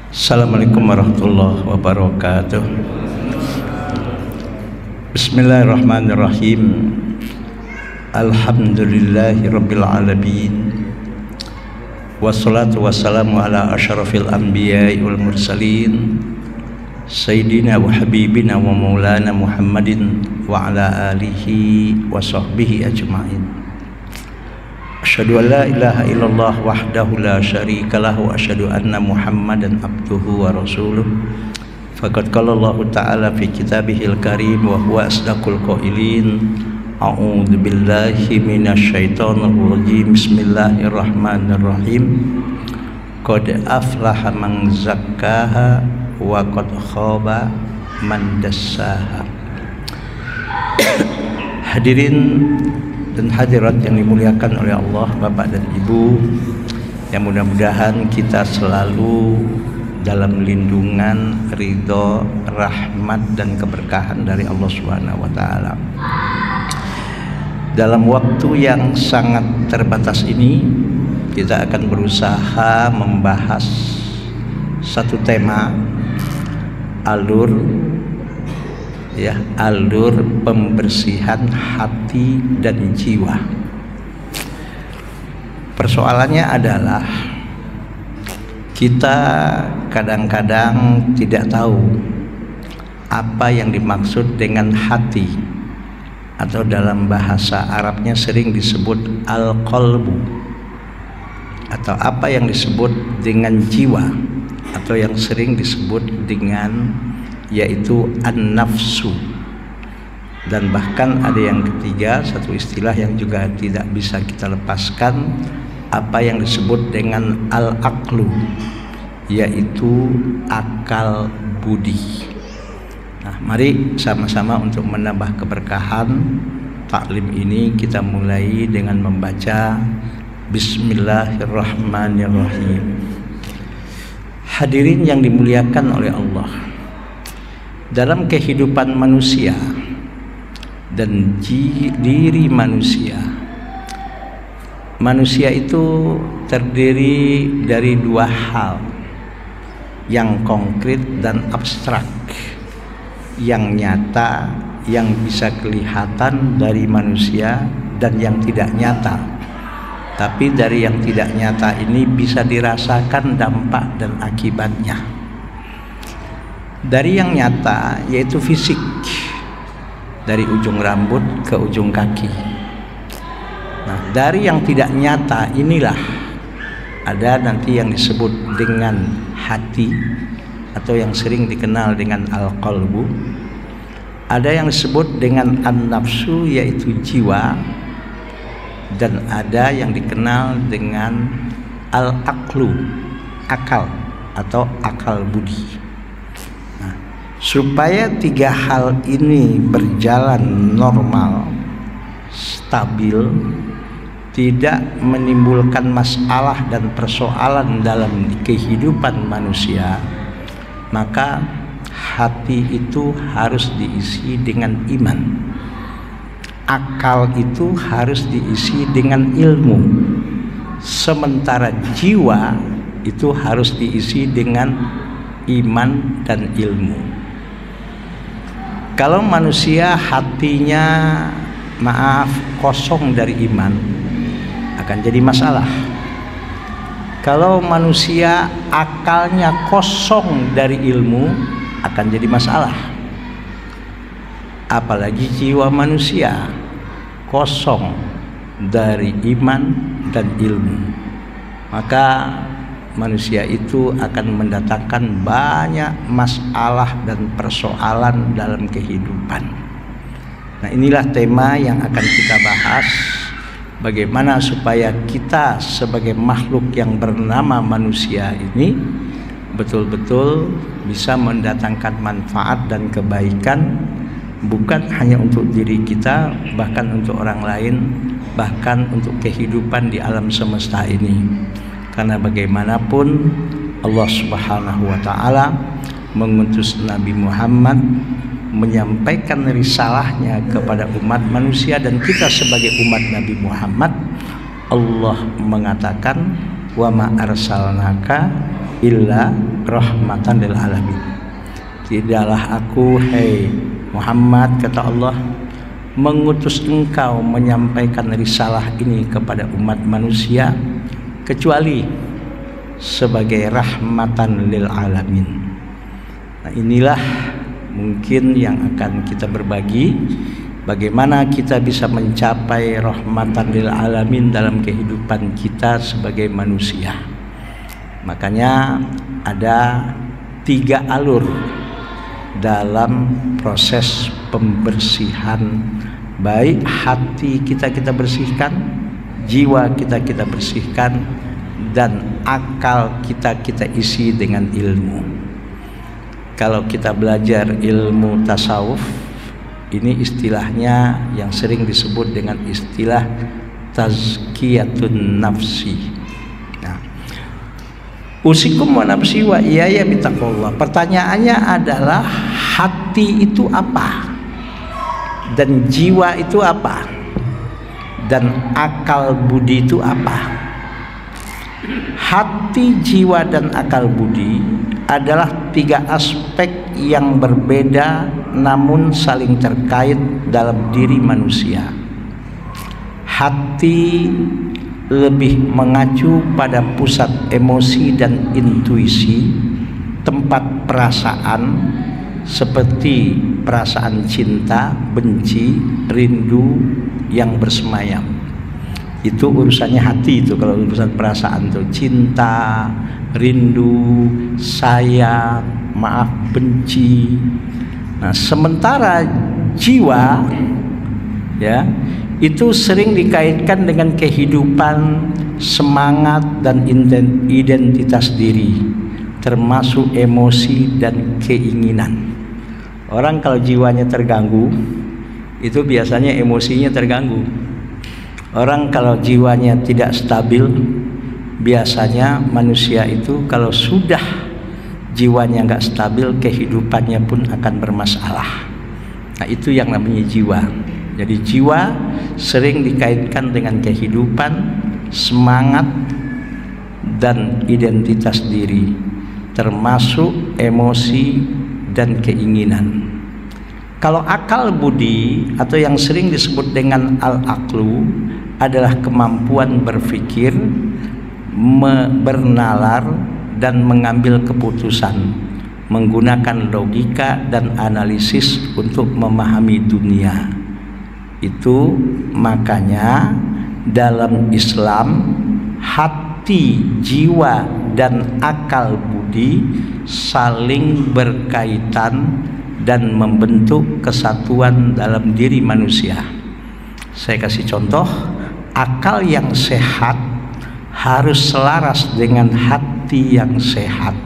Assalamualaikum warahmatullahi wabarakatuh. Bismillahirrahmanirrahim. Alhamdulillahi rabbil alamin. Wassalatu wassalamu ala asyrafil anbiya'i wal mursalin Sayyidina wa habibina wa maulana Muhammadin wa ala alihi wa sahbihi ajma'in. Asyhadu an la ilaha illallah wahdahu la syarikalah wa asyhadu anna Muhammadan abduhu wa rasuluh. Faqad qala Allah ta'ala fi kitabihil karim wa huwa asdaqul qailin. A'udzu billahi minasyaitonir rajim. Bismillahirrahmanirrahim. Qad aflaha man zakkaha wa qad khaba man dassaha. Hadirin dan hadirat yang dimuliakan oleh Allah, Bapak dan Ibu, yang mudah-mudahan kita selalu dalam lindungan, ridho, rahmat dan keberkahan dari Allah Subhanahu wa taala. Dalam waktu yang sangat terbatas ini, kita akan berusaha membahas satu tema, alur pembersihan hati dan jiwa. Persoalannya adalah kita kadang-kadang tidak tahu apa yang dimaksud dengan hati, atau dalam bahasa Arabnya sering disebut al-qalbu, atau apa yang disebut dengan jiwa, atau yang sering disebut dengan yaitu an-nafsu. Dan bahkan ada yang ketiga, satu istilah yang juga tidak bisa kita lepaskan, apa yang disebut dengan al-aqlu, yaitu akal budi. Nah, mari sama-sama untuk menambah keberkahan taklim ini, kita mulai dengan membaca Bismillahirrahmanirrahim. Hadirin yang dimuliakan oleh Allah, dalam kehidupan manusia dan diri manusia, manusia itu terdiri dari dua hal, yang konkret dan abstrak, yang nyata, yang bisa kelihatan dari manusia, dan yang tidak nyata. Tapi dari yang tidak nyata ini bisa dirasakan dampak dan akibatnya. Dari yang nyata yaitu fisik, dari ujung rambut ke ujung kaki. Nah, dari yang tidak nyata inilah ada nanti yang disebut dengan hati, atau yang sering dikenal dengan al-qalbu. Ada yang disebut dengan an-nafsu, yaitu jiwa, dan ada yang dikenal dengan al-aqlu, akal atau akal budi. Nah, supaya tiga hal ini berjalan normal, stabil, tidak menimbulkan masalah dan persoalan dalam kehidupan manusia, maka hati itu harus diisi dengan iman, akal itu harus diisi dengan ilmu, sementara jiwa itu harus diisi dengan iman dan ilmu. Kalau manusia hatinya kosong dari iman, akan jadi masalah. Kalau manusia akalnya kosong dari ilmu, akan jadi masalah. Apalagi jiwa manusia kosong dari iman dan ilmu, maka manusia itu akan mendatangkan banyak masalah dan persoalan dalam kehidupan. Nah, inilah tema yang akan kita bahas, bagaimana supaya kita sebagai makhluk yang bernama manusia ini betul-betul bisa mendatangkan manfaat dan kebaikan, bukan hanya untuk diri kita, bahkan untuk orang lain, bahkan untuk kehidupan di alam semesta ini. Karena bagaimanapun Allah Subhanahu wa taala mengutus Nabi Muhammad menyampaikan risalahnya kepada umat manusia dan kita sebagai umat Nabi Muhammad, Allah mengatakan wa ma arsalnaka illa rahmatan lil alamin. Tidaklah aku, hai Muhammad, kata Allah, mengutus engkau menyampaikan risalah ini kepada umat manusia kecuali sebagai rahmatan lil alamin. Nah, inilah mungkin yang akan kita berbagi, bagaimana kita bisa mencapai rahmatan lil alamin dalam kehidupan kita sebagai manusia. Makanya ada 3 alur dalam proses pembersihan, baik hati kita bersihkan, jiwa kita bersihkan, dan akal kita isi dengan ilmu. Kalau kita belajar ilmu tasawuf, ini istilahnya yang sering disebut dengan istilah tazkiyatun nafsi. Usikum wa nafsi wa iyaya bitaqwallah. Pertanyaannya adalah hati itu apa? Dan jiwa itu apa? Dan akal budi itu apa? Hati, jiwa, dan akal budi adalah 3 aspek yang berbeda namun saling terkait dalam diri manusia. Hati lebih mengacu pada pusat emosi dan intuisi, tempat perasaan seperti perasaan cinta, benci, rindu yang bersemayam. Itu urusannya hati itu. Kalau urusan perasaan itu cinta, rindu, sayang, maaf, benci. Nah, sementara jiwa ya itu sering dikaitkan dengan kehidupan, semangat, dan identitas diri, termasuk emosi dan keinginan. Orang kalau jiwanya terganggu, itu biasanya emosinya terganggu. Orang kalau jiwanya tidak stabil, biasanya manusia itu kalau sudah jiwanya nggak stabil, kehidupannya pun akan bermasalah. Nah, itu yang namanya jiwa. Jadi jiwa sering dikaitkan dengan kehidupan, semangat, dan identitas diri, termasuk emosi dan keinginan. Kalau akal budi atau yang sering disebut dengan al-aqlu adalah kemampuan berpikir, bernalar, dan mengambil keputusan, menggunakan logika dan analisis untuk memahami dunia. Itu makanya dalam Islam hati, jiwa, dan akal budi saling berkaitan dan membentuk kesatuan dalam diri manusia. Saya kasih contoh, akal yang sehat harus selaras dengan hati yang sehat.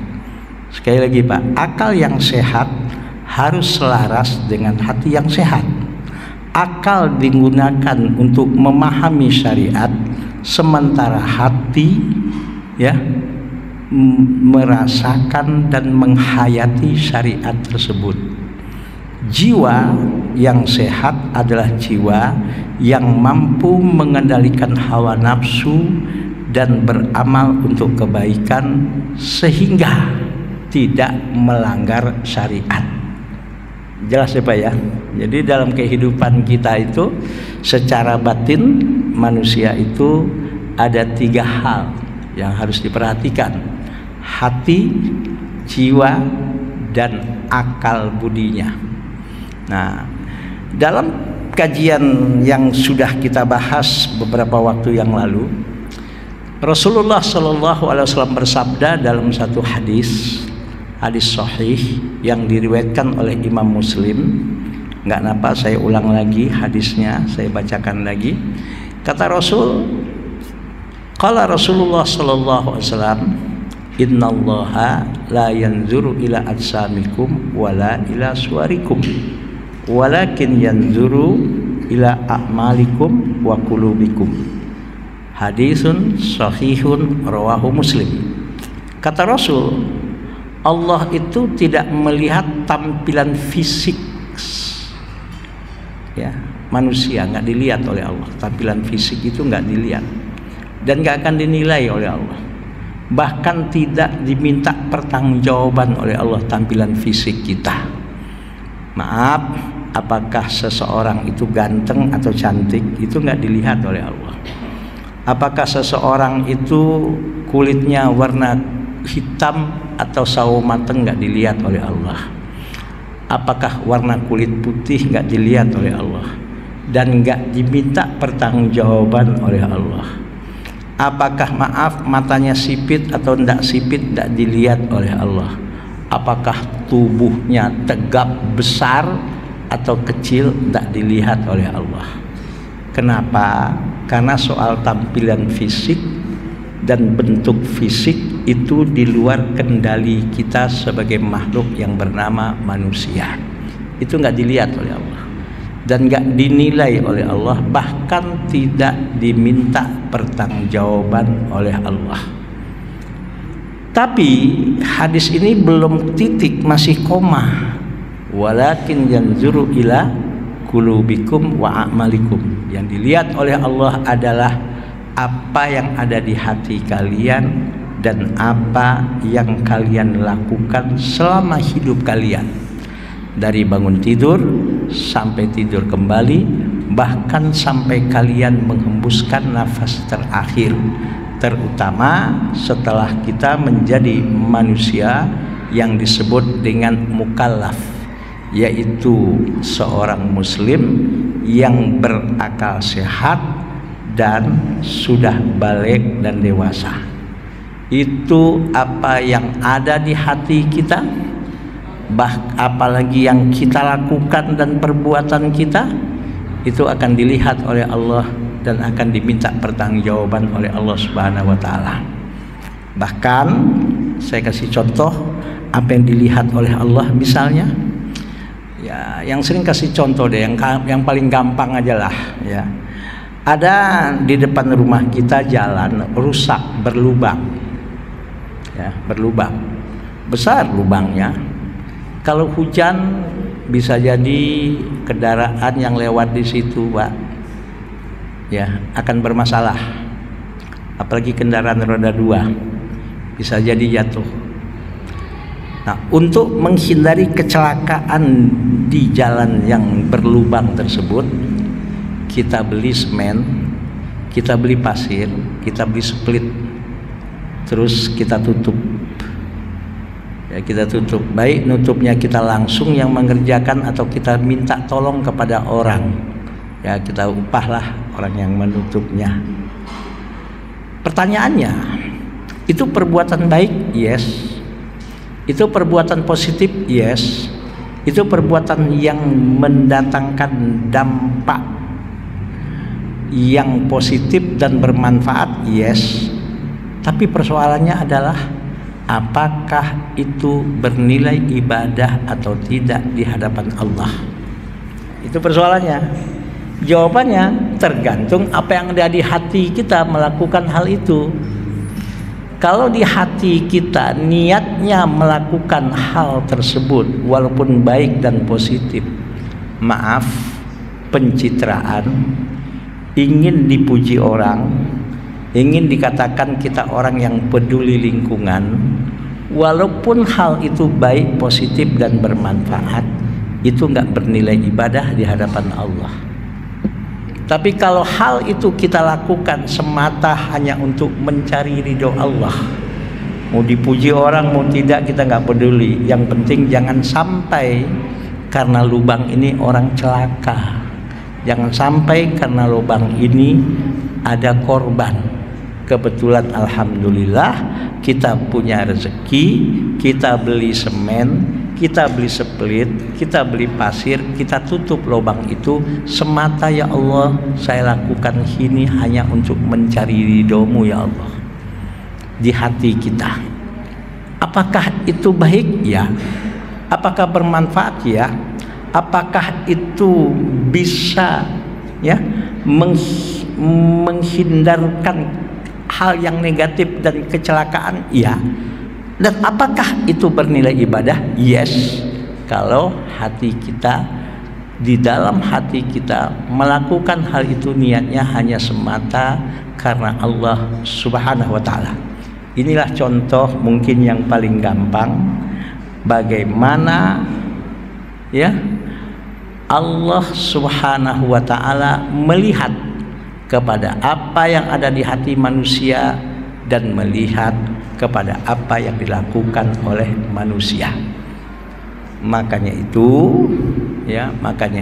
Sekali lagi Pak, akal yang sehat harus selaras dengan hati yang sehat. Akal digunakan untuk memahami syariat, sementara hati ya merasakan dan menghayati syariat tersebut. Jiwa yang sehat adalah jiwa yang mampu mengendalikan hawa nafsu dan beramal untuk kebaikan sehingga tidak melanggar syariat. Jelas ya Pak ya. Jadi dalam kehidupan kita itu secara batin manusia itu ada 3 hal yang harus diperhatikan: hati, jiwa, dan akal budinya. Nah, dalam kajian yang sudah kita bahas beberapa waktu yang lalu, Rasulullah SAW bersabda dalam satu hadis sahih yang diriwayatkan oleh Imam Muslim. Nggak napa saya ulang lagi hadisnya, saya bacakan lagi. Kata Rasul, qala Rasulullah sallallahu alaihi wasallam, innallaha la yanzuru ila ajsamikum wala ila suwarikum walakin yanzuru ila a'malikum wa qulubikum. Hadisun sahihun rawahu Muslim. Kata Rasul, Allah itu tidak melihat tampilan fisik Ya, manusia nggak dilihat oleh Allah. Tampilan fisik itu nggak dilihat dan nggak akan dinilai oleh Allah. Bahkan tidak diminta pertanggungjawaban oleh Allah tampilan fisik kita. Maaf, apakah seseorang itu ganteng atau cantik itu nggak dilihat oleh Allah. Apakah seseorang itu kulitnya warna hitam atau sawo mateng nggak dilihat oleh Allah. Apakah warna kulit putih nggak dilihat oleh Allah dan nggak diminta pertanggungjawaban oleh Allah. Apakah maaf matanya sipit atau tidak sipit tidak dilihat oleh Allah. Apakah tubuhnya tegap besar atau kecil tidak dilihat oleh Allah. Kenapa? Karena soal tampilan fisik dan bentuk fisik itu di luar kendali kita sebagai makhluk yang bernama manusia. Itu nggak dilihat oleh Allah dan nggak dinilai oleh Allah, bahkan tidak diminta pertanggungjawaban oleh Allah. Tapi hadis ini belum titik, masih koma. Walakin yanzuru ila qulubikum wa a'malikum. Yang dilihat oleh Allah adalah apa yang ada di hati kalian dan apa yang kalian lakukan selama hidup kalian, dari bangun tidur sampai tidur kembali, bahkan sampai kalian menghembuskan nafas terakhir, terutama setelah kita menjadi manusia yang disebut dengan mukallaf, yaitu seorang muslim yang berakal sehat dan sudah balik dan dewasa. Itu apa yang ada di hati kita, apalagi yang kita lakukan dan perbuatan kita, itu akan dilihat oleh Allah dan akan diminta pertanggungjawaban oleh Allah Subhanahu wa taala. Bahkan saya kasih contoh apa yang dilihat oleh Allah, misalnya ya, yang sering kasih contoh deh, yang paling gampang aja lah ya. Ada di depan rumah kita jalan rusak, berlubang. Ya, berlubang. Besar lubangnya. Kalau hujan bisa jadi kendaraan yang lewat di situ, Pak, ya akan bermasalah. Apalagi kendaraan roda 2 bisa jadi jatuh. Nah, untuk menghindari kecelakaan di jalan yang berlubang tersebut, kita beli semen, kita beli pasir, kita beli split, terus kita tutup. Ya, kita tutup. Baik nutupnya kita langsung yang mengerjakan atau kita minta tolong kepada orang. Ya, kita upahlah orang yang menutupnya. Pertanyaannya, itu perbuatan baik? Yes. Itu perbuatan positif? Yes. Itu perbuatan yang mendatangkan dampak yang positif dan bermanfaat? Yes. Tapi persoalannya adalah apakah itu bernilai ibadah atau tidak di hadapan Allah? Itu persoalannya. Jawabannya tergantung apa yang ada di hati kita melakukan hal itu. Kalau di hati kita niatnya melakukan hal tersebut walaupun baik dan positif, maaf, pencitraan, ingin dipuji orang, ingin dikatakan kita orang yang peduli lingkungan, walaupun hal itu baik, positif dan bermanfaat, itu nggak bernilai ibadah di hadapan Allah. Tapi kalau hal itu kita lakukan semata hanya untuk mencari ridho Allah, mau dipuji orang mau tidak kita nggak peduli, yang penting jangan sampai karena lubang ini orang celaka, jangan sampai karena lubang ini ada korban. Kebetulan alhamdulillah kita punya rezeki, kita beli semen, kita beli split, kita beli pasir, kita tutup lubang itu semata, ya Allah, saya lakukan ini hanya untuk mencari ridho-Mu ya Allah. Di hati kita, apakah itu baik? Ya. Apakah bermanfaat? Ya. Apakah itu bisa ya menghindarkan hal yang negatif dan kecelakaan? Ya. Dan apakah itu bernilai ibadah? Yes. Kalau hati kita di dalam hati kita melakukan hal itu niatnya hanya semata karena Allah Subhanahu wa taala. Inilah contoh mungkin yang paling gampang bagaimana ya Allah Subhanahu wa taala melihat kepada apa yang ada di hati manusia dan melihat kepada apa yang dilakukan oleh manusia. Makanya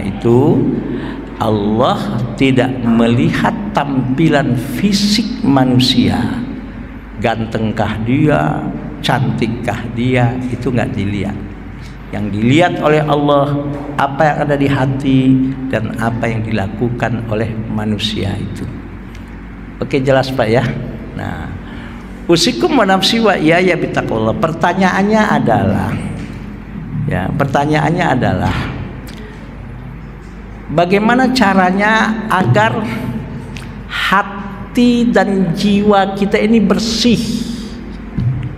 itu Allah tidak melihat tampilan fisik manusia, gantengkah dia, cantikkah dia, itu nggak dilihat. Yang dilihat oleh Allah apa yang ada di hati dan apa yang dilakukan oleh manusia itu. Oke, jelas Pak ya. Nah, usikum wa nafsi wa iyaya bittaqullah. Pertanyaannya adalah bagaimana caranya agar hati dan jiwa kita ini bersih,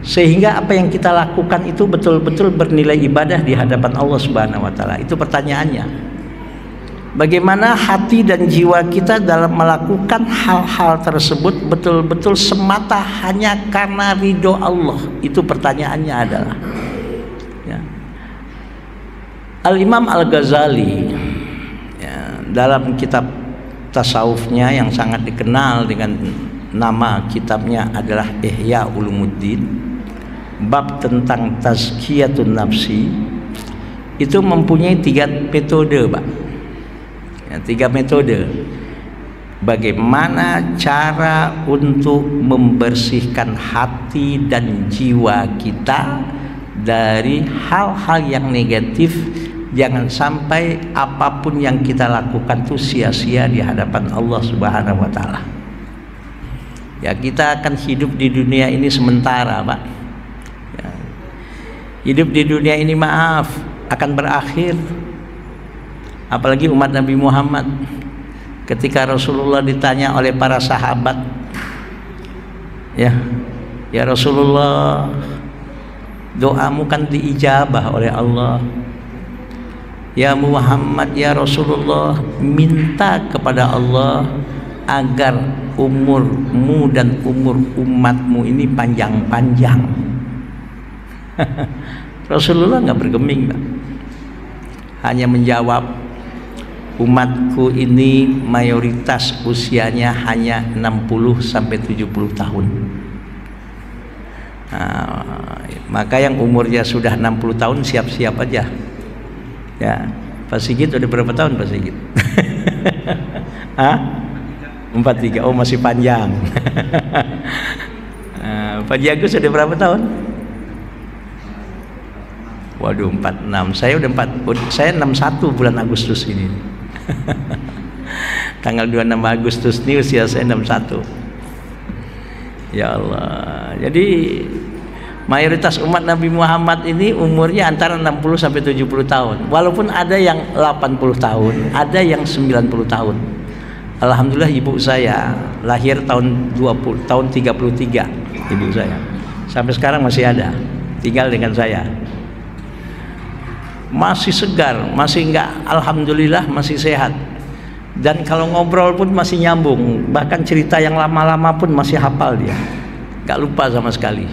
sehingga apa yang kita lakukan itu betul-betul bernilai ibadah di hadapan Allah Subhanahu wa taala. Itu pertanyaannya. Bagaimana hati dan jiwa kita dalam melakukan hal-hal tersebut betul-betul semata hanya karena ridho Allah. Itu pertanyaannya adalah ya. Al-Imam Al-Ghazali ya, dalam kitab tasawufnya yang sangat dikenal dengan nama kitabnya adalah Ihya Ulumuddin, bab tentang tazkiyatun nafsi, itu mempunyai 3 metode Pak ya, 3 metode bagaimana cara untuk membersihkan hati dan jiwa kita dari hal-hal yang negatif. Jangan sampai apapun yang kita lakukan itu sia-sia di hadapan Allah Subhanahu wa taala. Ya, kita akan hidup di dunia ini sementara Pak ya. Hidup di dunia ini maaf akan berakhir. Apalagi umat Nabi Muhammad, ketika Rasulullah ditanya oleh para sahabat ya Rasulullah, doamu kan diijabah oleh Allah. Ya Muhammad, ya Rasulullah, minta kepada Allah agar umurmu dan umur umatmu ini panjang-panjang. Rasulullah nggak bergeming Pak, hanya menjawab, umatku ini mayoritas usianya hanya 60 sampai 70 tahun. Nah, maka yang umurnya sudah 60 tahun siap-siap aja. Ya, Pak Sigit udah berapa tahun Pak Sigit? 43. Oh, masih panjang. Pak Jagus udah berapa tahun? Waduh, 46. Saya udah 61 bulan Agustus ini. Tanggal 26 Agustus ini usia saya 61. Ya Allah. Jadi mayoritas umat Nabi Muhammad ini umurnya antara 60 sampai 70 tahun. Walaupun ada yang 80 tahun, ada yang 90 tahun. Alhamdulillah ibu saya lahir tahun 33, ibu saya. Sampai sekarang masih ada, tinggal dengan saya. Masih segar, masih enggak, alhamdulillah masih sehat. Dan kalau ngobrol pun masih nyambung, bahkan cerita yang lama-lama pun masih hafal dia. Enggak lupa sama sekali.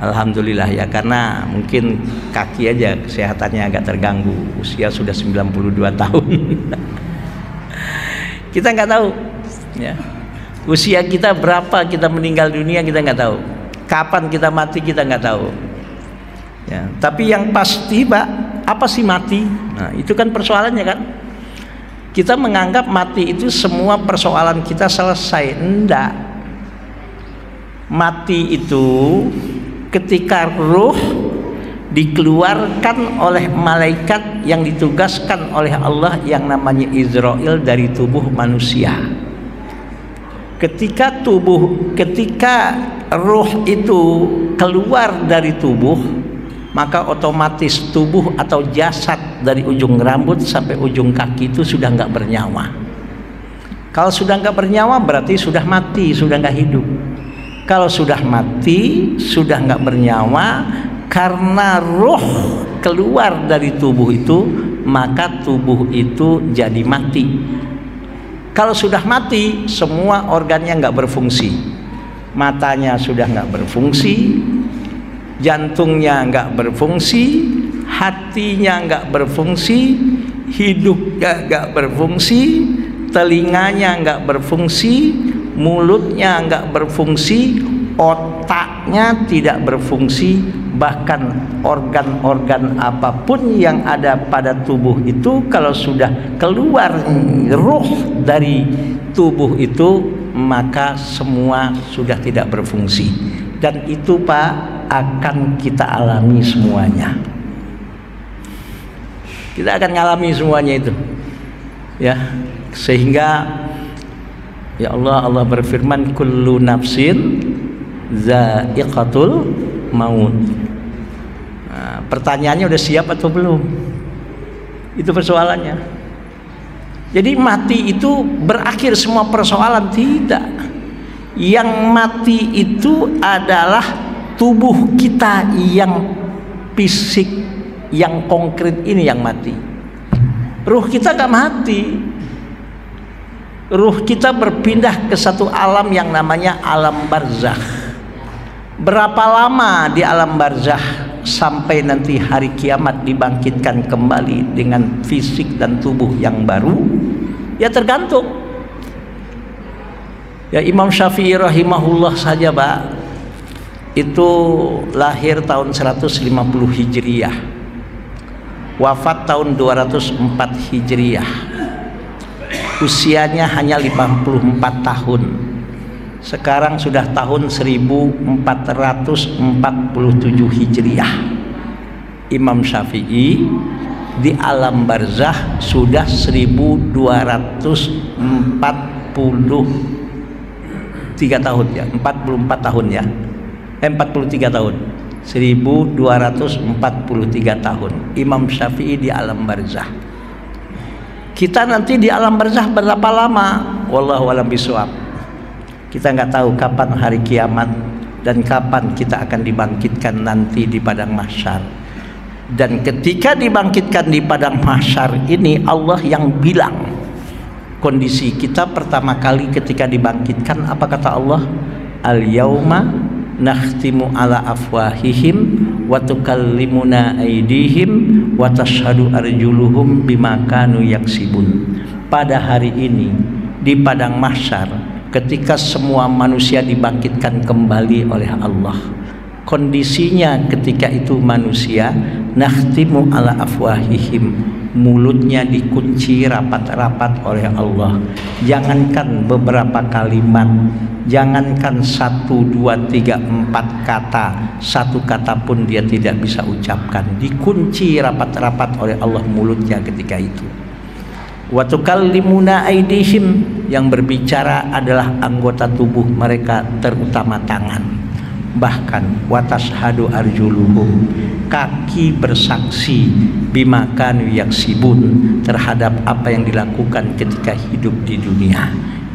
Alhamdulillah ya, karena mungkin kaki aja kesehatannya agak terganggu, usia sudah 92 tahun. Kita nggak tahu ya, usia kita berapa kita meninggal dunia, kita nggak tahu. Kapan kita mati kita nggak tahu ya. Tapi yang pasti Pak, apa sih mati? Nah, itu kan persoalannya kan. Kita menganggap mati itu semua persoalan kita selesai. Enggak. Mati itu ketika ruh dikeluarkan oleh malaikat yang ditugaskan oleh Allah yang namanya Israel dari tubuh manusia. Ketika ruh itu keluar dari tubuh, maka otomatis tubuh atau jasad dari ujung rambut sampai ujung kaki itu sudah nggak bernyawa. Kalau sudah nggak bernyawa berarti sudah mati, sudah nggak hidup. Kalau sudah mati, sudah nggak bernyawa, karena roh keluar dari tubuh itu, maka tubuh itu jadi mati. Kalau sudah mati, semua organnya nggak berfungsi. Matanya sudah nggak berfungsi, jantungnya nggak berfungsi, hatinya nggak berfungsi, hidupnya nggak berfungsi, telinganya nggak berfungsi, mulutnya nggak berfungsi, otaknya tidak berfungsi, bahkan organ-organ apapun yang ada pada tubuh itu kalau sudah keluar ruh dari tubuh itu, maka semua sudah tidak berfungsi. Dan itu Pak akan kita alami semuanya. Kita akan mengalami semuanya itu, ya. Sehingga ya Allah berfirman, kullu nafsin za'iqatul maut. Nah, pertanyaannya udah siap atau belum? Itu persoalannya. Jadi mati itu berakhir semua persoalan? Tidak. Yang mati itu adalah tubuh kita yang fisik, yang konkret ini yang mati. Ruh kita gak mati. Ruh kita berpindah ke satu alam yang namanya alam barzakh. Berapa lama di alam barzakh sampai nanti hari kiamat dibangkitkan kembali dengan fisik dan tubuh yang baru? Ya tergantung. Ya Imam Syafi'i rahimahullah saja Pak, itu lahir tahun 150 Hijriyah, wafat tahun 204 Hijriyah. Usianya hanya 54 tahun. Sekarang sudah tahun 1447 Hijriyah. Imam Syafi'i di alam barzakh sudah 1243 tahun ya, 44 tahun ya. 43 tahun. 1243 tahun Imam Syafi'i di alam barzakh. Kita nanti di alam barzakh berapa lama? Wallahu a'lam bishawab. Kita nggak tahu kapan hari kiamat dan kapan kita akan dibangkitkan nanti di padang mahsyar. Dan ketika dibangkitkan di padang mahsyar ini, Allah yang bilang kondisi kita pertama kali ketika dibangkitkan. Apa kata Allah? Al-yauma nakhtimu ala afwahihim wa tukallimuna aydihim wa tashhadu arjuluhum bima kanu yaksibun. Pada hari ini di padang mahsyar, ketika semua manusia dibangkitkan kembali oleh Allah, kondisinya ketika itu manusia nakhtimu ala afwahihim, mulutnya dikunci rapat-rapat oleh Allah. Jangankan beberapa kalimat, jangankan 1, 2, 3, 4 kata, satu kata pun dia tidak bisa ucapkan. Dikunci rapat-rapat oleh Allah mulutnya ketika itu. Wa tukallimuna aydihim, yang berbicara adalah anggota tubuh mereka, terutama tangan. Bahkan wa tashhadu arjuluhum, kaki bersaksi bima kanu yaksibun, terhadap apa yang dilakukan ketika hidup di dunia.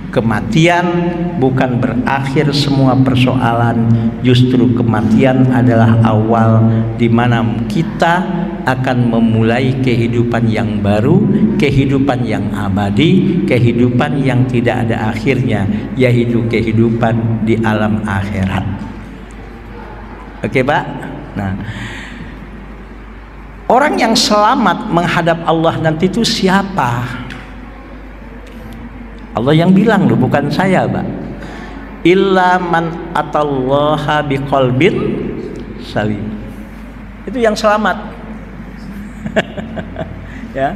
Kematian bukan berakhir semua persoalan, justru kematian adalah awal di mana kita akan memulai kehidupan yang baru, kehidupan yang abadi, kehidupan yang tidak ada akhirnya, yaitu kehidupan di alam akhirat. Oke Pak? Nah, orang yang selamat menghadap Allah nanti itu siapa? Allah yang bilang loh, bukan saya Pak. Illa man atallaha biqalbin salim. Itu yang selamat. Ya.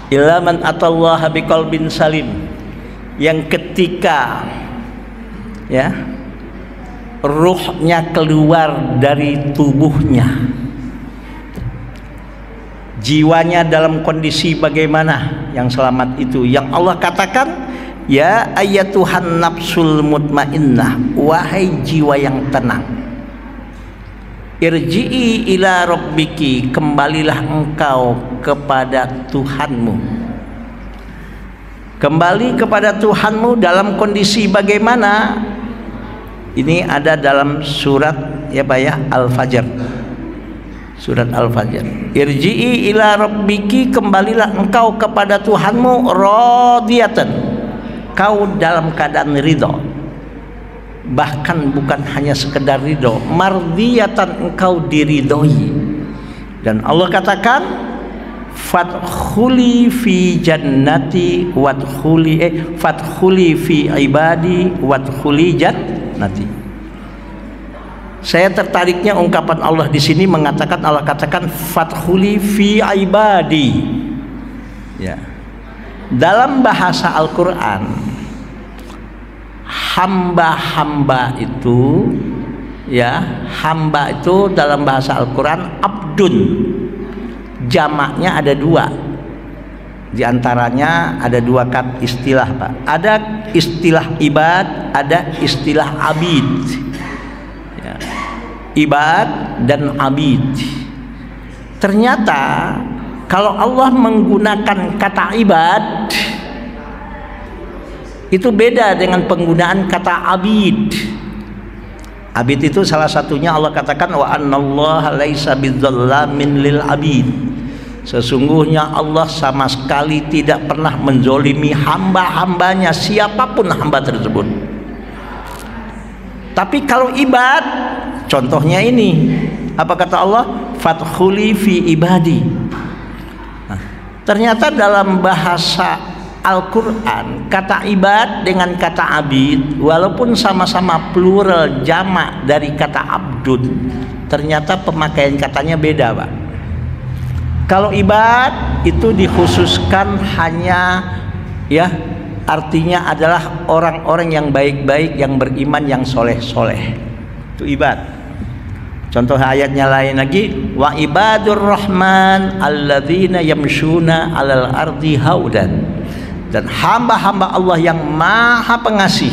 Illa man atallaha biqalbin salim, yang ketika ya ruhnya keluar dari tubuhnya, jiwanya dalam kondisi bagaimana? Yang selamat itu yang Allah katakan, ya ayatuhan nafsul mutmainnah, wahai jiwa yang tenang, irji'i ila rabbiki, kembalilah engkau kepada Tuhanmu. Kembali kepada Tuhanmu dalam kondisi bagaimana? Ini ada dalam surat ya Pak ya, Al-Fajr. Surat Al-Fajr. Irji'i ila rabbiki, kembalilah engkau kepada Tuhanmu, radiyatan, kau dalam keadaan ridho. Bahkan bukan hanya sekedar ridho, mardiyatan, engkau diridhoi. Dan Allah katakan, fadkhuli fi jannati fadkhuli fi ibadi wadkhuli jannati. Saya tertariknya ungkapan Allah di sini mengatakan, Allah katakan fadkhuli fi ibadi. Ya. Dalam bahasa Al-Qur'an, hamba-hamba itu, ya, hamba itu dalam bahasa Al-Qur'an abdun. Jamaknya ada dua. Di antaranya ada dua istilah, Pak. Ada istilah ibad, ada istilah abid. Ya. Ibad dan abid. Ternyata kalau Allah menggunakan kata ibad itu beda dengan penggunaan kata abid. Abid itu salah satunya Allah katakan wa annallaha laisa bidzallamin lil abid. Sesungguhnya Allah sama sekali tidak pernah menzolimi hamba-hambanya, siapapun hamba tersebut. Tapi kalau ibad, contohnya ini, apa kata Allah? Fadkhuli fi ibadi. Nah, ternyata dalam bahasa Al-Quran, kata ibad dengan kata abid, walaupun sama-sama plural jamak dari kata abdun, ternyata pemakaian katanya beda, Pak. Kalau ibad itu dikhususkan hanya, ya, artinya adalah orang-orang yang baik-baik, yang beriman, yang soleh-soleh. Itu ibad. Contoh ayatnya lain lagi, wa ibadur rahman alladzina yamshuna 'alal ardi haudan. Dan hamba-hamba Allah yang maha pengasih,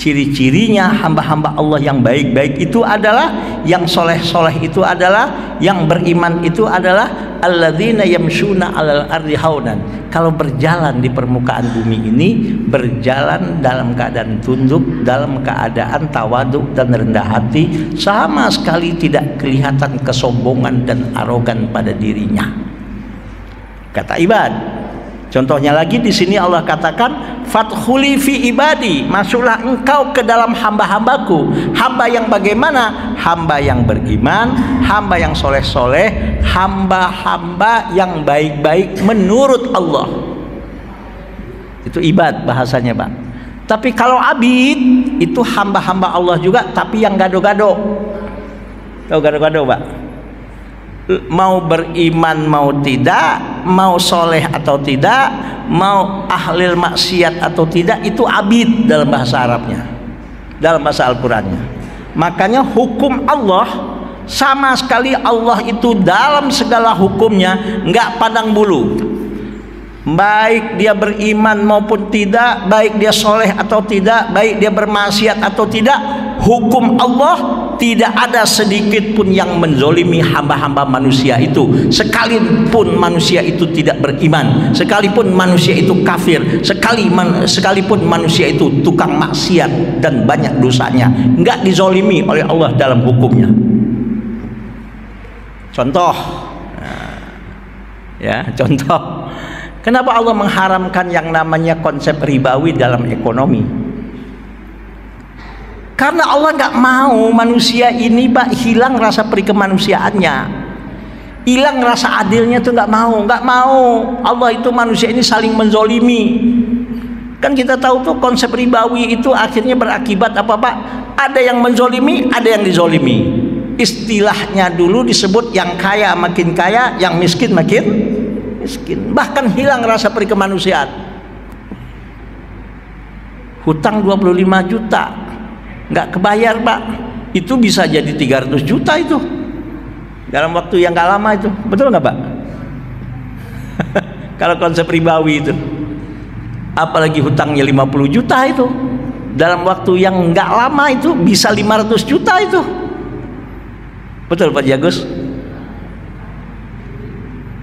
ciri-cirinya hamba-hamba Allah yang baik-baik itu adalah, yang soleh-soleh itu adalah, yang beriman itu adalah alladzina yamshuna 'alal ardi haudan. Kalau berjalan di permukaan bumi ini, berjalan dalam keadaan tunduk, dalam keadaan tawaduk dan rendah hati, sama sekali tidak kelihatan kesombongan dan arogan pada dirinya. Kata ibad. Contohnya lagi di sini Allah katakan fadkhuli fi ibadi, masuklah engkau ke dalam hamba-hambaku. Hamba yang bagaimana? Hamba yang beriman, hamba yang soleh-soleh, hamba-hamba yang baik-baik menurut Allah. Itu ibad bahasanya, Pak. Tapi kalau abid itu hamba-hamba Allah juga, tapi yang gado-gado. Tahu gado-gado, Pak? Mau beriman mau tidak, mau soleh atau tidak, mau ahlil maksiat atau tidak, itu abid dalam bahasa Arabnya, dalam bahasa Al-Qurannya. Makanya hukum Allah sama sekali, Allah itu dalam segala hukumnya nggak pandang bulu, baik dia beriman maupun tidak, baik dia soleh atau tidak, baik dia bermaksiat atau tidak, hukum Allah tidak ada sedikit pun yang menzolimi hamba-hamba manusia itu, sekalipun manusia itu tidak beriman, sekalipun manusia itu kafir, sekalipun manusia itu tukang maksiat dan banyak dosanya, nggak dizolimi oleh Allah dalam hukumnya. Contoh, ya, contoh, kenapa Allah mengharamkan yang namanya konsep ribawi dalam ekonomi? Karena Allah nggak mau manusia ini, Pak, hilang rasa perikemanusiaannya, hilang rasa adilnya, tuh nggak mau. Allah itu manusia ini saling menzolimi. Kan kita tahu tuh konsep ribawi itu akhirnya berakibat apa, Pak? Ada yang menzolimi, ada yang dizolimi. Istilahnya dulu disebut yang kaya makin kaya, yang miskin makin miskin. Bahkan hilang rasa perikemanusiaan. Hutang 25 juta nggak kebayar, Pak, itu bisa jadi 300 juta itu dalam waktu yang nggak lama itu, betul nggak, Pak? Kalau konsep ribawi itu, apalagi hutangnya 50 juta itu dalam waktu yang nggak lama itu bisa 500 juta itu, betul Pak Jagus?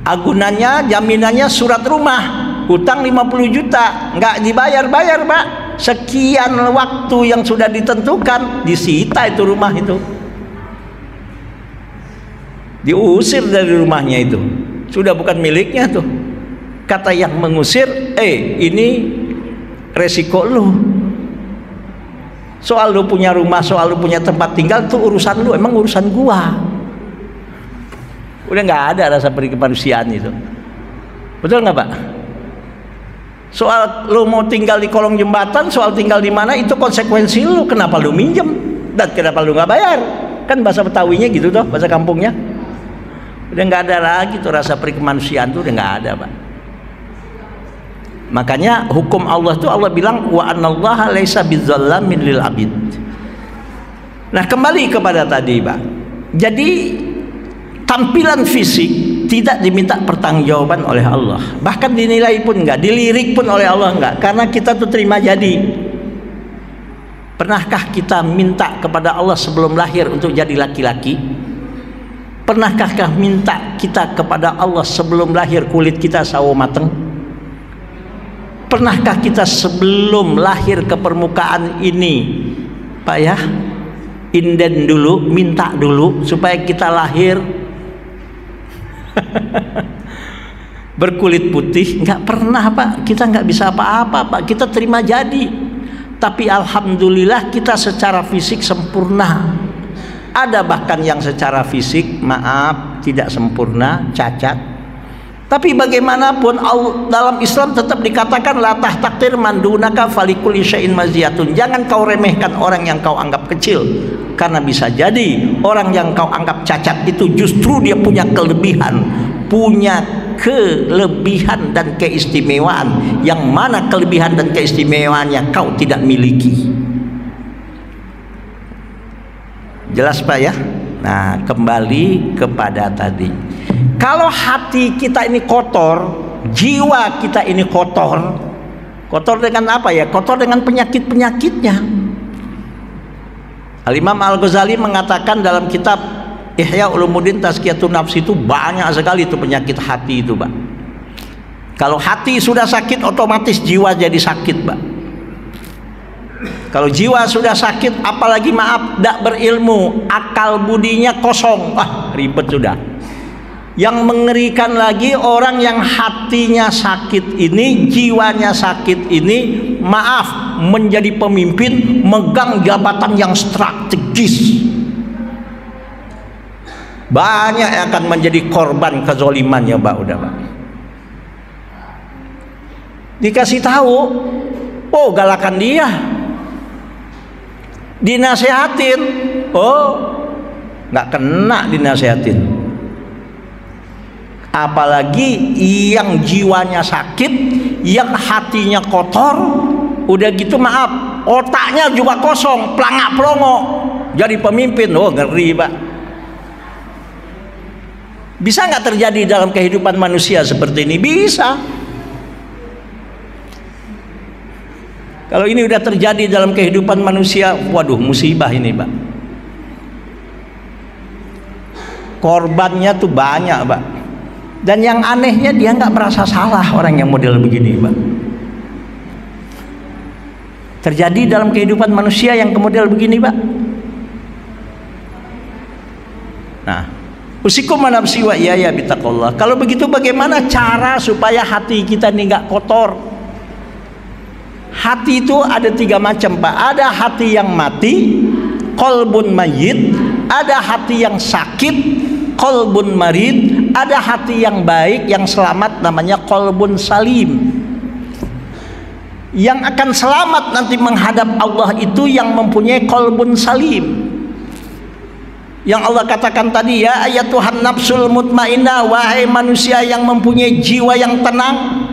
Agunannya, jaminannya surat rumah, hutang 50 juta nggak dibayar-bayar, Pak. Sekian waktu yang sudah ditentukan disita itu rumah itu. diusir dari rumahnya itu, sudah bukan miliknya tuh. Kata yang mengusir, ini resiko lu. Soal lu punya rumah, soal lu punya tempat tinggal, itu urusan lu, emang urusan gua. Udah nggak ada rasa kemanusiaan itu. Betul nggak Pak? Soal lu mau tinggal di kolong jembatan, soal tinggal di mana, itu konsekuensi lu. Kenapa lu minjem dan kenapa lu nggak bayar? Kan bahasa Betawinya gitu toh, bahasa kampungnya. Udah nggak ada lagi tuh rasa kemanusiaan tuh, udah nggak ada Pak. Makanya hukum Allah itu Allah bilang wa anallaha laisa bizzallamin lil abid. Nah, kembali kepada tadi Pak. Jadi tampilan fisik tidak diminta pertanggungjawaban oleh Allah. Bahkan dinilai pun enggak, dilirik pun oleh Allah enggak, karena kita tuh terima jadi. Pernahkah kita minta kepada Allah sebelum lahir untuk jadi laki-laki? Pernahkah minta kita kepada Allah sebelum lahir kulit kita sawo mateng? Pernahkah kita sebelum lahir ke permukaan ini, Pak ya, inden dulu, minta dulu supaya kita lahir berkulit putih? Nggak pernah Pak, kita nggak bisa apa-apa Pak, kita terima jadi. Tapi alhamdulillah kita secara fisik sempurna. Ada bahkan yang secara fisik maaf tidak sempurna, cacat. Tapi bagaimanapun dalam Islam tetap dikatakan la tahtakir mandunaka falikul syai'in maziyatun. Jangan kau remehkan orang yang kau anggap kecil, karena bisa jadi orang yang kau anggap cacat itu justru dia punya kelebihan dan keistimewaan, yang mana kelebihan dan keistimewaannya kau tidak miliki. Jelas Pak ya? Nah, kembali kepada tadi, kalau hati kita ini kotor, jiwa kita ini kotor, kotor dengan apa ya? Kotor dengan penyakit-penyakitnya. Al-Imam Al-Ghazali mengatakan dalam kitab Ihya Ulumuddin Tazkiyatun Nafs itu banyak sekali itu penyakit hati itu Pak. Kalau hati sudah sakit, otomatis jiwa jadi sakit Pak. Kalau jiwa sudah sakit, apalagi maaf tidak berilmu, akal budinya kosong, ribet sudah. Yang mengerikan lagi, orang yang hatinya sakit ini, jiwanya sakit ini, maaf, menjadi pemimpin, megang jabatan yang strategis, banyak yang akan menjadi korban kezolimannya Pak. Udah Pak, dikasih tahu, oh galakan dia, dinasehatin, oh nggak kena dinasehatin. Apalagi yang jiwanya sakit, yang hatinya kotor, udah gitu maaf, otaknya juga kosong, pelangak pelongo, jadi pemimpin. Oh ngeri Pak. Bisa nggak terjadi dalam kehidupan manusia seperti ini? Bisa. Kalau ini udah terjadi dalam kehidupan manusia, waduh musibah ini Pak. Korbannya tuh banyak Pak. Dan yang anehnya dia nggak merasa salah orang yang model begini Pak. Terjadi dalam kehidupan manusia yang model begini Pak. Nah, usikum nafsi wa iyaya bittaqullah. Kalau begitu bagaimana cara supaya hati kita ini nggak kotor? Hati itu ada 3 macam Pak. Ada hati yang mati, qalbun mayyit. Ada hati yang sakit, qalbun marid. Ada hati yang baik, yang selamat, namanya qalbun salim. Yang akan selamat nanti menghadap Allah itu yang mempunyai qalbun salim. Yang Allah katakan tadi, ya ayatuhan nafsul mutmainnah, wahai manusia yang mempunyai jiwa yang tenang,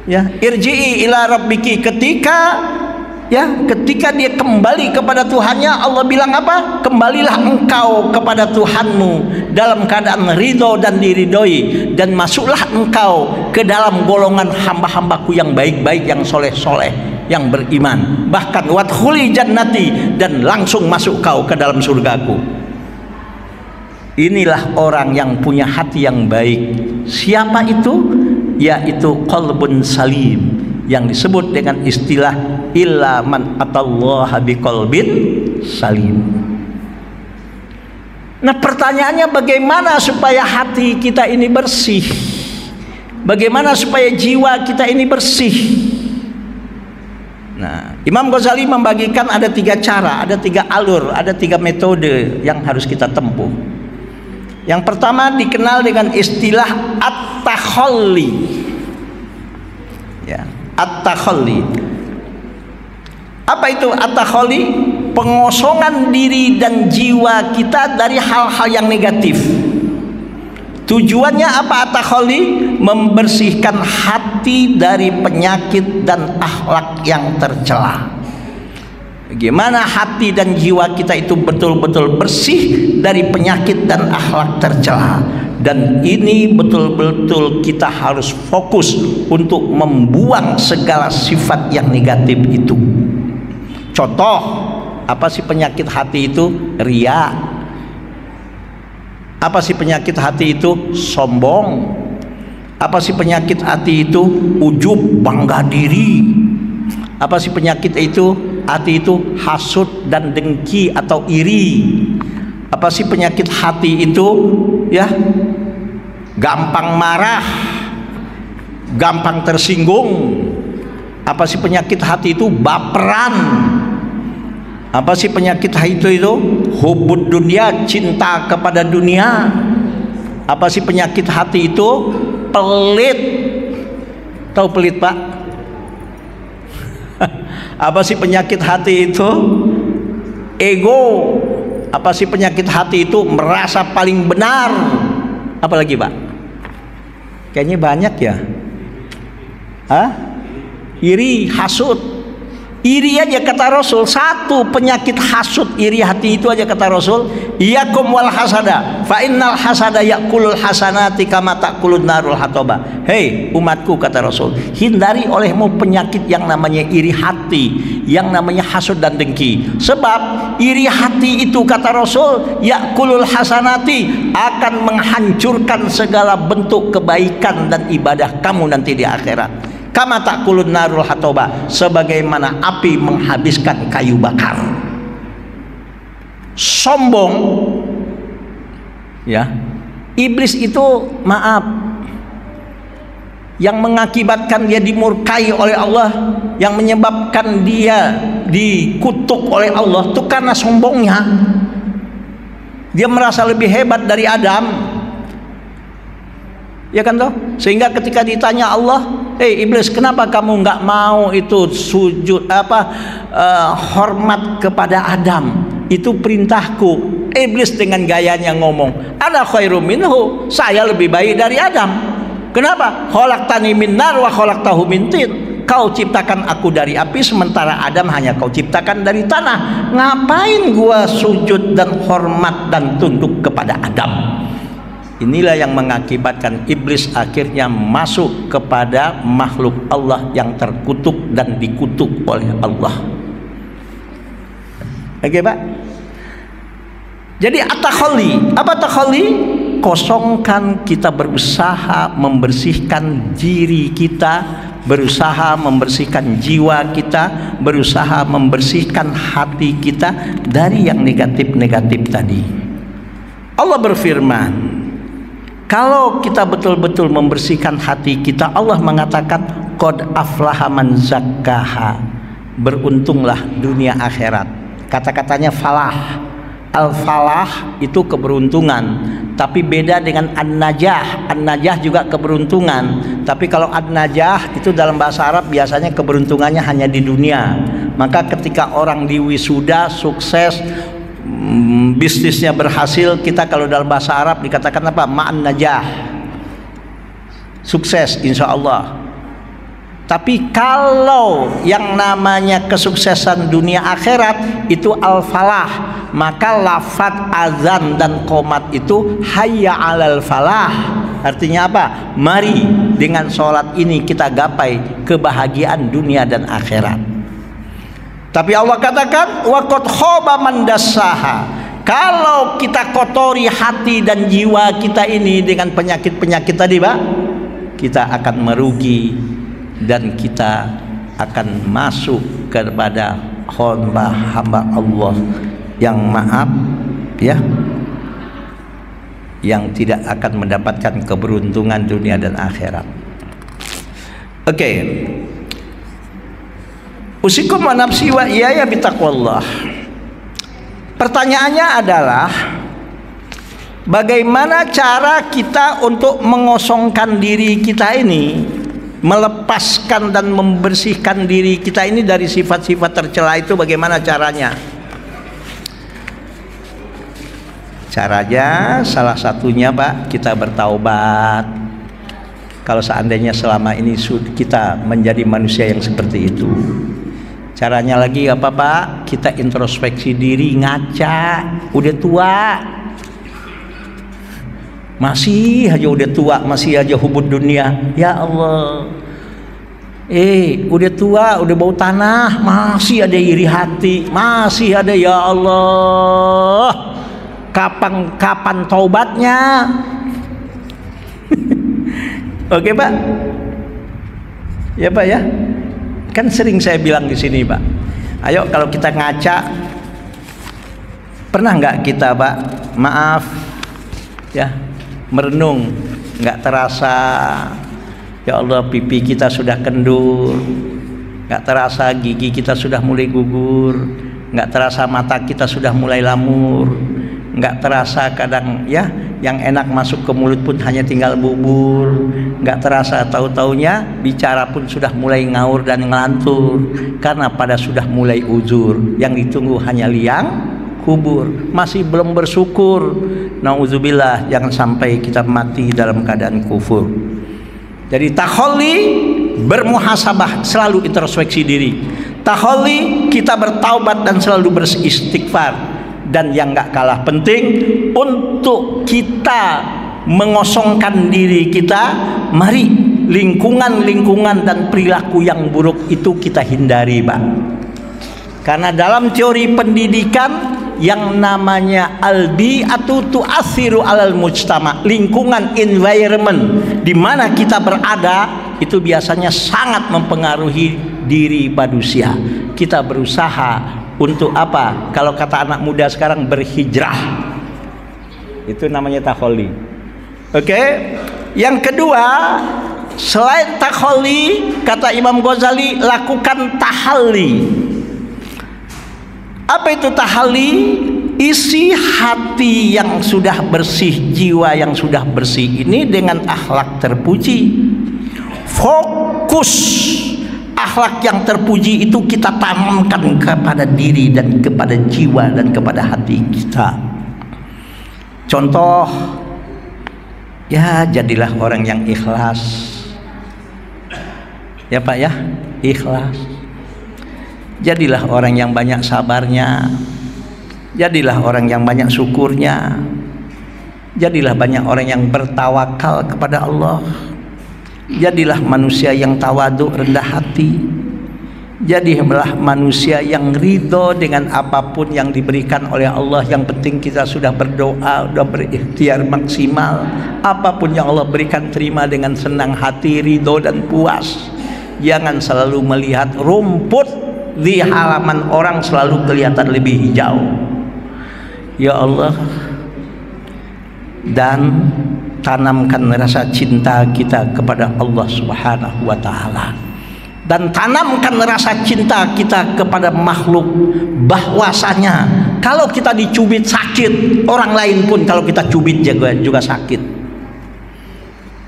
ya, irji'i ila rabbiki, ketika dia kembali kepada Tuhannya, Allah bilang apa? Kembalilah engkau kepada Tuhanmu dalam keadaan ridho dan diridhoi, dan masuklah engkau ke dalam golongan hamba-hambaku yang baik-baik, yang soleh-soleh, yang beriman. Bahkan wadkhuli jannati, dan langsung masuk kau ke dalam surgaku. Inilah orang yang punya hati yang baik. Siapa itu? Yaitu qalbun salim, yang disebut dengan istilah illa man atallaha biqalbin salim. Nah, pertanyaannya bagaimana supaya hati kita ini bersih? Bagaimana supaya jiwa kita ini bersih? Nah, Imam Ghazali membagikan ada 3 cara, ada 3 alur, ada 3 metode yang harus kita tempuh. Yang pertama dikenal dengan istilah at-takhalli. Ya, at-takhalli. Apa itu at-takhalli? Pengosongan diri dan jiwa kita dari hal-hal yang negatif. Tujuannya apa at-takhalli? Membersihkan hati dari penyakit dan akhlak yang tercela. Bagaimana hati dan jiwa kita itu betul-betul bersih dari penyakit dan akhlak tercela. Dan ini betul-betul kita harus fokus untuk membuang segala sifat yang negatif itu. Contoh, apa sih penyakit hati itu? Ria. Apa sih penyakit hati itu? Sombong. Apa sih penyakit hati itu? Ujub, bangga diri. Apa sih penyakit itu? Hati itu hasud dan dengki atau iri. Apa sih penyakit hati itu? Ya, gampang marah, gampang tersinggung. Apa sih penyakit hati itu? Baperan. Apa sih penyakit hati itu? Hubud dunia, cinta kepada dunia. Apa sih penyakit hati itu? Pelit. Tahu pelit, Pak? Apa sih penyakit hati itu? Ego. Apa sih penyakit hati itu? Merasa paling benar. Apalagi, Pak? Kayaknya banyak ya. Hah? Iri, hasud. Iri aja kata Rasul, satu penyakit hasud iri hati itu aja kata Rasul, iyakum wal hasada fa innal hasada yakulul hasanati kama takulun narul hatoba. Hei umatku kata Rasul, hindari olehmu penyakit yang namanya iri hati, yang namanya hasud dan dengki. Sebab iri hati itu kata Rasul, yakulul hasanati, akan menghancurkan segala bentuk kebaikan dan ibadah kamu nanti di akhirat. Kama takulun narul hatoba, sebagaimana api menghabiskan kayu bakar. Sombong, ya, iblis itu maaf, yang mengakibatkan dia dimurkai oleh Allah, yang menyebabkan dia dikutuk oleh Allah itu karena sombongnya. Dia merasa lebih hebat dari Adam. Ya kan toh? Sehingga ketika ditanya Allah, iblis, kenapa kamu nggak mau itu sujud hormat kepada Adam? Itu perintahku. Iblis dengan gayanya ngomong, ana khairum minhu, saya lebih baik dari Adam. Kenapa? Khalaqtani min nar wa khalaqtahu min tin. Kau ciptakan aku dari api, sementara Adam hanya kau ciptakan dari tanah. Ngapain gua sujud dan hormat dan tunduk kepada Adam? Inilah yang mengakibatkan iblis akhirnya masuk kepada makhluk Allah yang terkutuk dan dikutuk oleh Allah. Oke, Pak? Jadi at-takhalli, apa takhalli? Kosongkan, kita berusaha membersihkan diri kita, berusaha membersihkan jiwa kita, berusaha membersihkan hati kita dari yang negatif-negatif tadi. Allah berfirman, kalau kita betul-betul membersihkan hati kita, Allah mengatakan qad aflaha man zakkaha, beruntunglah dunia akhirat. Kata-katanya falah. Al-falah itu keberuntungan, tapi beda dengan an-najah. An-najah juga keberuntungan, tapi kalau an-najah itu dalam bahasa Arab biasanya keberuntungannya hanya di dunia. Maka ketika orang diwisuda sukses, bisnisnya berhasil, kita kalau dalam bahasa Arab dikatakan apa? Ma'an najah, sukses insya Allah. Tapi kalau yang namanya kesuksesan dunia akhirat itu al-falah, maka lafaz azan dan qomat itu hayya alal falah. Artinya apa? Mari dengan sholat ini kita gapai kebahagiaan dunia dan akhirat. Tapi Allah katakan waqad khaba man dassaha. Kalau kita kotori hati dan jiwa kita ini dengan penyakit-penyakit tadi, Pak, kita akan merugi dan kita akan masuk kepada hamba Allah yang maaf, ya, yang tidak akan mendapatkan keberuntungan dunia dan akhirat. Oke. Usikum wa nafsi wa iyaya bitaqwallah. Pertanyaannya adalah, bagaimana cara kita untuk mengosongkan diri kita ini, melepaskan dan membersihkan diri kita ini dari sifat-sifat tercela itu, bagaimana caranya? Caranya salah satunya Pak, kita bertaubat. Kalau seandainya selama ini kita menjadi manusia yang seperti itu. Caranya lagi apa Pak? Kita introspeksi diri, ngaca. Udah tua, masih aja udah tua, masih aja hubud dunia. Ya Allah, udah tua, udah bau tanah, masih ada iri hati, masih ada. Ya Allah, kapan taubatnya? Oke Pak, ya Pak ya. Kan sering saya bilang di sini Pak, ayo kalau kita ngaca, pernah nggak kita Pak, maaf ya, merenung, nggak terasa, ya Allah pipi kita sudah kendur, nggak terasa gigi kita sudah mulai gugur, nggak terasa mata kita sudah mulai lamur, nggak terasa kadang ya yang enak masuk ke mulut pun hanya tinggal bubur, nggak terasa tahu-taunya bicara pun sudah mulai ngaur dan ngelantur, karena pada sudah mulai uzur, yang ditunggu hanya liang kubur, masih belum bersyukur. Nauzubillah, jangan sampai kita mati dalam keadaan kufur. Jadi takholli, bermuhasabah, selalu introspeksi diri. Takholli, kita bertaubat dan selalu beristighfar. Dan yang gak kalah penting, untuk kita mengosongkan diri kita, mari lingkungan-lingkungan dan perilaku yang buruk itu kita hindari Pak. Karena dalam teori pendidikan yang namanya al-bi'atu tu'athiru alal mujtama, lingkungan, environment di mana kita berada itu biasanya sangat mempengaruhi diri manusia. Kita berusaha untuk apa? Kalau kata anak muda sekarang, berhijrah. Itu namanya takholli. Oke. Yang kedua, selain takholli, kata Imam Ghazali, lakukan tahalli. Apa itu tahalli? Isi hati yang sudah bersih, jiwa yang sudah bersih ini dengan akhlak terpuji. Fokus akhlak yang terpuji itu kita tanamkan kepada diri dan kepada jiwa dan kepada hati kita. Contoh, ya jadilah orang yang ikhlas. Ya Pak ya, ikhlas. Jadilah orang yang banyak sabarnya. Jadilah orang yang banyak syukurnya. Jadilah banyak orang yang bertawakal kepada Allah. Jadilah manusia yang tawadhu, rendah hati. Jadilah manusia yang ridho dengan apapun yang diberikan oleh Allah. Yang penting kita sudah berdoa, sudah berikhtiar maksimal. Apapun yang Allah berikan, terima dengan senang hati, ridho dan puas. Jangan selalu melihat rumput di halaman orang selalu kelihatan lebih hijau. Ya Allah, dan tanamkan rasa cinta kita kepada Allah Subhanahu wa Ta'ala, dan tanamkan rasa cinta kita kepada makhluk, bahwasanya kalau kita dicubit sakit, orang lain pun kalau kita cubit juga sakit.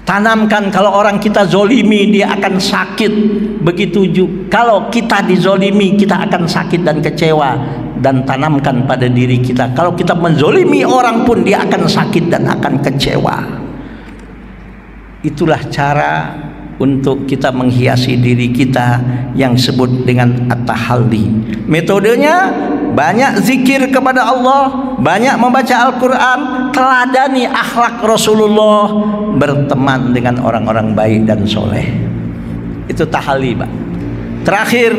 Tanamkan kalau orang kita zolimi, dia akan sakit. Begitu juga kalau kita dizolimi, kita akan sakit dan kecewa. Dan tanamkan pada diri kita, kalau kita menzolimi orang pun dia akan sakit dan akan kecewa. Itulah cara untuk kita menghiasi diri kita yang disebut dengan at-tahalli. Metodenya banyak zikir kepada Allah, banyak membaca Al-Quran, teladani akhlak Rasulullah, berteman dengan orang-orang baik dan soleh. Itu tahalli Pak. Terakhir,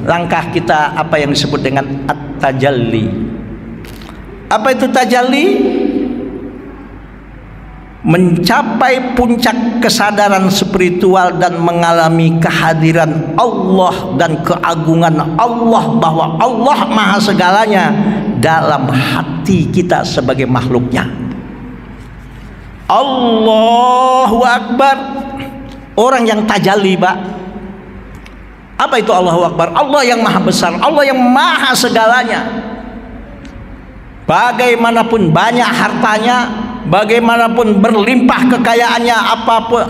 langkah kita apa yang disebut dengan at-tajalli. Apa itu tajalli? Mencapai puncak kesadaran spiritual dan mengalami kehadiran Allah dan keagungan Allah, bahwa Allah maha segalanya dalam hati kita sebagai makhluknya. Allahu Akbar, orang yang tajalli, Pak. Apa itu Allahu Akbar? Allah yang maha besar, Allah yang maha segalanya. Bagaimanapun banyak hartanya, bagaimanapun berlimpah kekayaannya,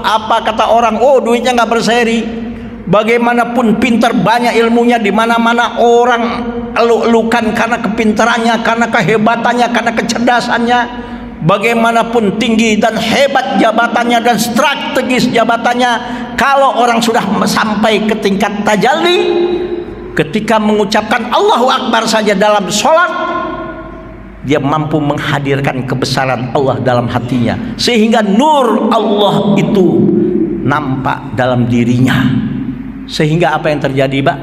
apa kata orang, oh duitnya nggak berseri. Bagaimanapun pintar banyak ilmunya, di mana-mana orang eluk-elukan karena kepintarannya, karena kehebatannya, karena kecerdasannya. Bagaimanapun tinggi dan hebat jabatannya dan strategis jabatannya, kalau orang sudah sampai ke tingkat tajalli, ketika mengucapkan Allahu Akbar saja dalam sholat, dia mampu menghadirkan kebesaran Allah dalam hatinya, sehingga nur Allah itu nampak dalam dirinya. Sehingga apa yang terjadi, Pak?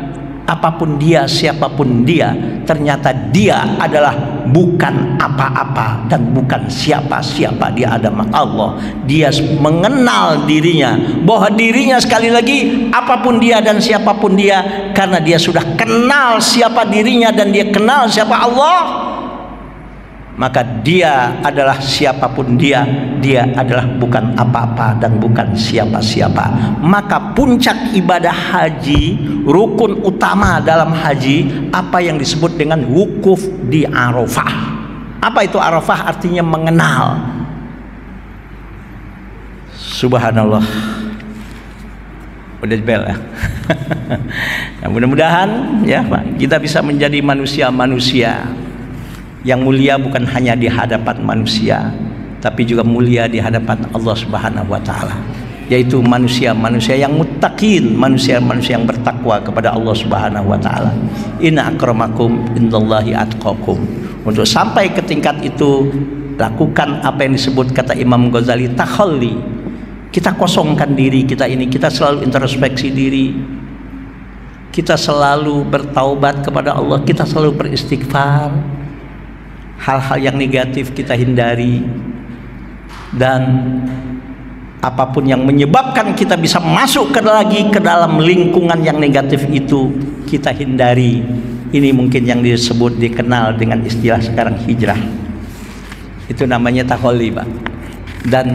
Apapun dia, siapapun dia, ternyata dia adalah bukan apa-apa dan bukan siapa-siapa. Dia adalah Allah. Dia mengenal dirinya, bahwa dirinya, sekali lagi, apapun dia dan siapapun dia, karena dia sudah kenal siapa dirinya dan dia kenal siapa Allah, maka dia adalah siapapun dia adalah bukan apa-apa dan bukan siapa-siapa. Maka puncak ibadah haji, rukun utama dalam haji, apa yang disebut dengan wukuf di Arafah. Apa itu Arafah? Artinya mengenal. Subhanallah. Udah bel ya. Nah, mudah-mudahan ya Pak, kita bisa menjadi manusia-manusia yang mulia, bukan hanya di hadapan manusia, tapi juga mulia di hadapan Allah Subhanahu wa taala, yaitu manusia-manusia yang muttaqin, manusia-manusia yang bertakwa kepada Allah Subhanahu wa taala. Inna akramakum indallahi atqakum. Untuk sampai ke tingkat itu, lakukan apa yang disebut kata Imam Ghazali, takhalli. Kita kosongkan diri kita ini, kita selalu introspeksi diri, kita selalu bertaubat kepada Allah, kita selalu beristighfar. Hal-hal yang negatif kita hindari, dan apapun yang menyebabkan kita bisa masuk lagi ke dalam lingkungan yang negatif itu, kita hindari. Ini mungkin yang disebut, dikenal dengan istilah sekarang hijrah. Itu namanya takhalli, Pak. Dan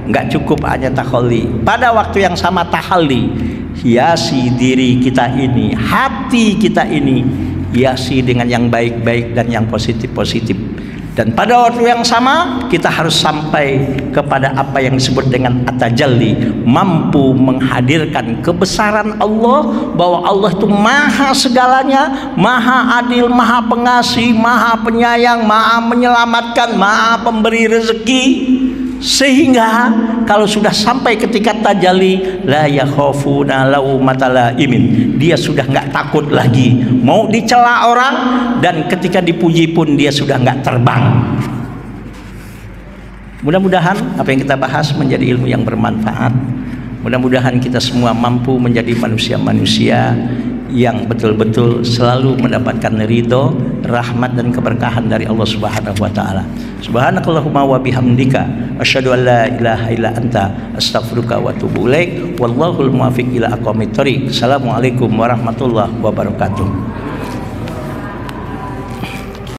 nggak cukup hanya takhalli. Pada waktu yang sama tahalli, hiasi diri kita ini, hati kita ini, hiasi dengan yang baik-baik dan yang positif-positif. Dan pada waktu yang sama kita harus sampai kepada apa yang disebut dengan at-tajalli, mampu menghadirkan kebesaran Allah, bahwa Allah itu maha segalanya, maha adil, maha pengasih, maha penyayang, maha menyelamatkan, maha pemberi rezeki. Sehingga kalau sudah sampai ketika tajalli, la yakhafuna laumata laimin, dia sudah nggak takut lagi mau dicela orang, dan ketika dipuji pun dia sudah nggak terbang. Mudah-mudahan apa yang kita bahas menjadi ilmu yang bermanfaat. Mudah-mudahan kita semua mampu menjadi manusia-manusia yang betul-betul selalu mendapatkan ridho, rahmat dan keberkahan dari Allah Subhanahu wa taala. Subhanakallahumma wa bihamdika asyhadu an la ilaha illa anta astaghfiruka wa atubu ilaik. Wallahul muwaffiq ila aqwamit thoriq. Assalamualaikum warahmatullahi wabarakatuh.